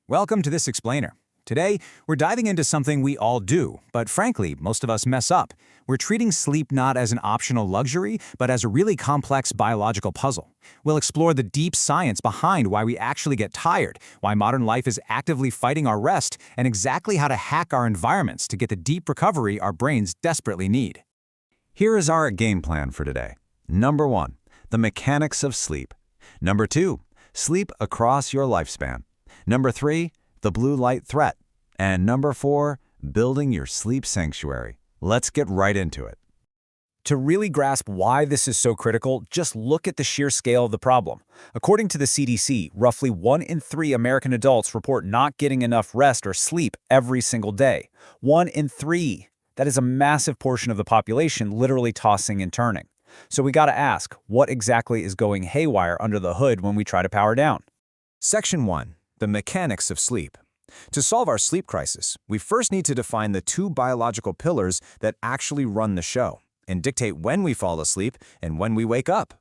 Welcome to this explainer. Today, we're diving into something we all do, but frankly, most of us mess up. We're treating sleep not as an optional luxury, but as a really complex biological puzzle. We'll explore the deep science behind why we actually get tired, why modern life is actively fighting our rest, and exactly how to hack our environments to get the deep recovery our brains desperately need. Here is our game plan for today. Number 1, the mechanics of sleep. Number 2, sleep across your lifespan. Number 3, the blue light threat. And number 4, building your sleep sanctuary. Let's get right into it. To really grasp why this is so critical, just look at the sheer scale of the problem. According to the CDC, roughly 1 in 3 American adults report not getting enough rest or sleep every single day. 1 in 3. That is a massive portion of the population literally tossing and turning. So we gotta ask, what exactly is going haywire under the hood when we try to power down? Section 1. The mechanics of sleep. To solve our sleep crisis, we first need to define the 2 biological pillars that actually run the show and dictate when we fall asleep and when we wake up.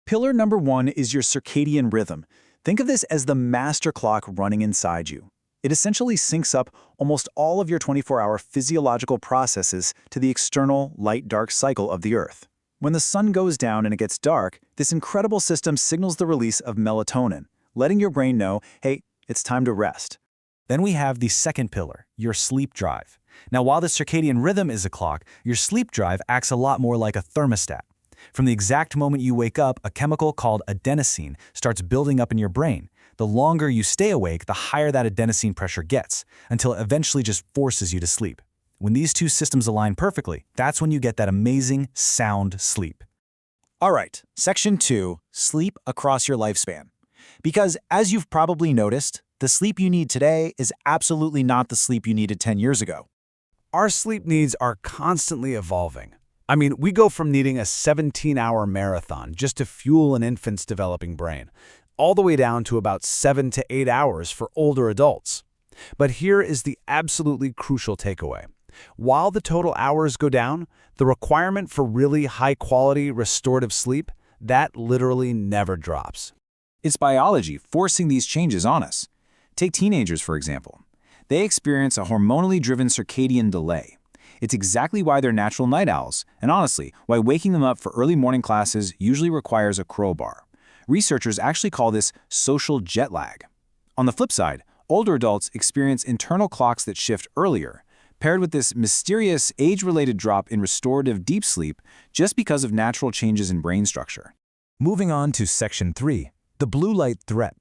Pillar number 1 is your circadian rhythm. Think of this as the master clock running inside you. It essentially syncs up almost all of your 24-hour physiological processes to the external light-dark cycle of the Earth. When the sun goes down and it gets dark, this incredible system signals the release of melatonin, letting your brain know, hey, it's time to rest. Then we have the second pillar, your sleep drive. Now, while the circadian rhythm is a clock, your sleep drive acts a lot more like a thermostat. From the exact moment you wake up, a chemical called adenosine starts building up in your brain. The longer you stay awake, the higher that adenosine pressure gets, until it eventually just forces you to sleep. When these 2 systems align perfectly, that's when you get that amazing, sound sleep. All right, section 2, sleep across your lifespan. Because as you've probably noticed, the sleep you need today is absolutely not the sleep you needed 10 years ago. Our sleep needs are constantly evolving. I mean, we go from needing a 17-hour marathon just to fuel an infant's developing brain, all the way down to about 7 to 8 hours for older adults. But here is the absolutely crucial takeaway. While the total hours go down, the requirement for really high-quality restorative sleep, that literally never drops. It's biology forcing these changes on us. Take teenagers, for example. They experience a hormonally driven circadian delay. It's exactly why they're natural night owls, and honestly, why waking them up for early morning classes usually requires a crowbar. Researchers actually call this social jet lag. On the flip side, older adults experience internal clocks that shift earlier, paired with this mysterious age-related drop in restorative deep sleep just because of natural changes in brain structure. Moving on to Section 3, the blue light threat.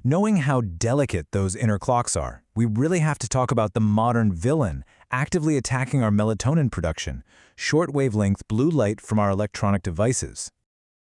Knowing how delicate those inner clocks are, we really have to talk about the modern villain actively attacking our melatonin production, short-wavelength blue light from our electronic devices.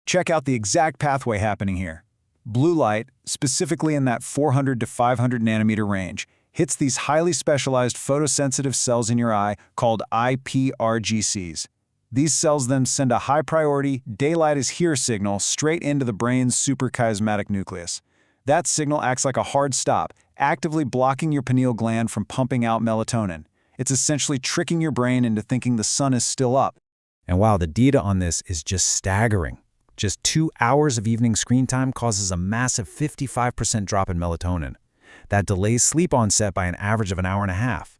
Check out the exact pathway happening here. Blue light, specifically in that 400 to 500 nanometer range, hits these highly specialized photosensitive cells in your eye called iPRGCs. These cells then send a high-priority, daylight is here signal straight into the brain's suprachiasmatic nucleus. That signal acts like a hard stop, actively blocking your pineal gland from pumping out melatonin. It's essentially tricking your brain into thinking the sun is still up. And wow, the data on this is just staggering. Just 2 hours of evening screen time causes a massive 55% drop in melatonin. That delays sleep onset by an average of an hour and a half.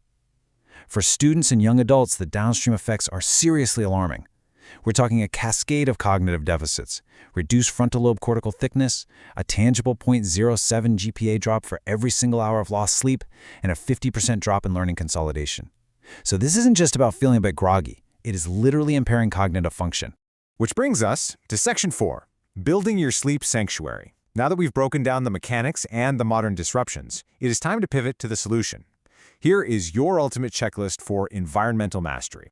For students and young adults, the downstream effects are seriously alarming. We're talking a cascade of cognitive deficits, reduced frontal lobe cortical thickness, a tangible 0.07 GPA drop for every single hour of lost sleep, and a 50% drop in learning consolidation. So this isn't just about feeling a bit groggy. It is literally impairing cognitive function. Which brings us to Section 4, building your sleep sanctuary. Now that we've broken down the mechanics and the modern disruptions, it is time to pivot to the solution. Here is your ultimate checklist for environmental mastery.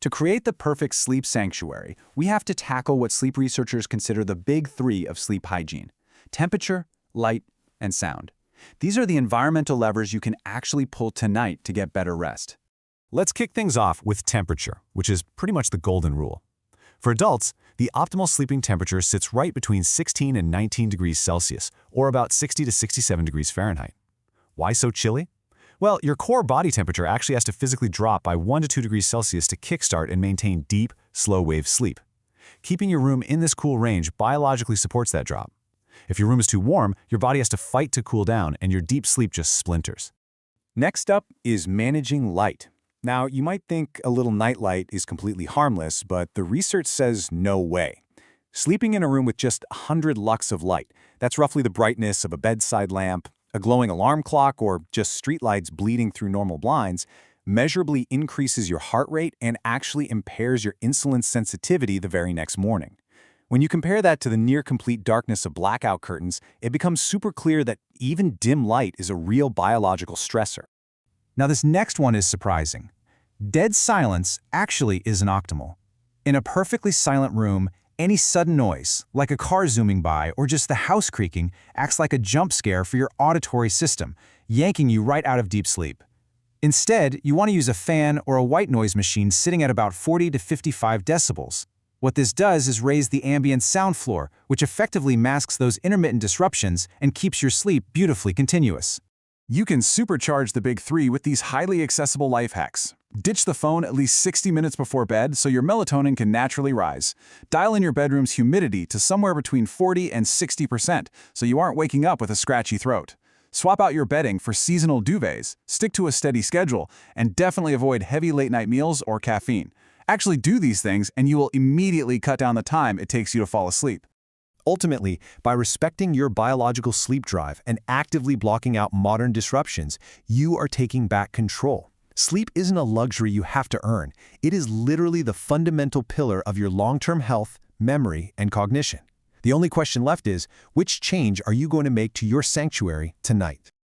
To create the perfect sleep sanctuary, we have to tackle what sleep researchers consider the big 3 of sleep hygiene: temperature, light, and sound. These are the environmental levers you can actually pull tonight to get better rest. Let's kick things off with temperature, which is pretty much the golden rule. For adults, the optimal sleeping temperature sits right between 16 and 19 degrees Celsius, or about 60 to 67 degrees Fahrenheit. Why so chilly? Well, your core body temperature actually has to physically drop by 1 to 2 degrees Celsius to kickstart and maintain deep, slow-wave sleep. Keeping your room in this cool range biologically supports that drop. If your room is too warm, your body has to fight to cool down, and your deep sleep just splinters. Next up is managing light. Now, you might think a little nightlight is completely harmless, but the research says no way. Sleeping in a room with just 100 lux of light, that's roughly the brightness of a bedside lamp, a glowing alarm clock, or just streetlights bleeding through normal blinds, measurably increases your heart rate and actually impairs your insulin sensitivity the very next morning. When you compare that to the near-complete darkness of blackout curtains, it becomes super clear that even dim light is a real biological stressor. Now this next one is surprising. Dead silence actually isn't optimal. In a perfectly silent room, any sudden noise, like a car zooming by or just the house creaking, acts like a jump scare for your auditory system, yanking you right out of deep sleep. Instead, you want to use a fan or a white noise machine sitting at about 40 to 55 decibels. What this does is raise the ambient sound floor, which effectively masks those intermittent disruptions and keeps your sleep beautifully continuous. You can supercharge the big three with these highly accessible life hacks. Ditch the phone at least 60 minutes before bed so your melatonin can naturally rise. Dial in your bedroom's humidity to somewhere between 40 and 60% so you aren't waking up with a scratchy throat. Swap out your bedding for seasonal duvets, stick to a steady schedule, and definitely avoid heavy late-night meals or caffeine. Actually do these things and you will immediately cut down the time it takes you to fall asleep. Ultimately, by respecting your biological sleep drive and actively blocking out modern disruptions, you are taking back control. Sleep isn't a luxury you have to earn. It is literally the fundamental pillar of your long-term health, memory, and cognition. The only question left is, which change are you going to make to your sanctuary tonight?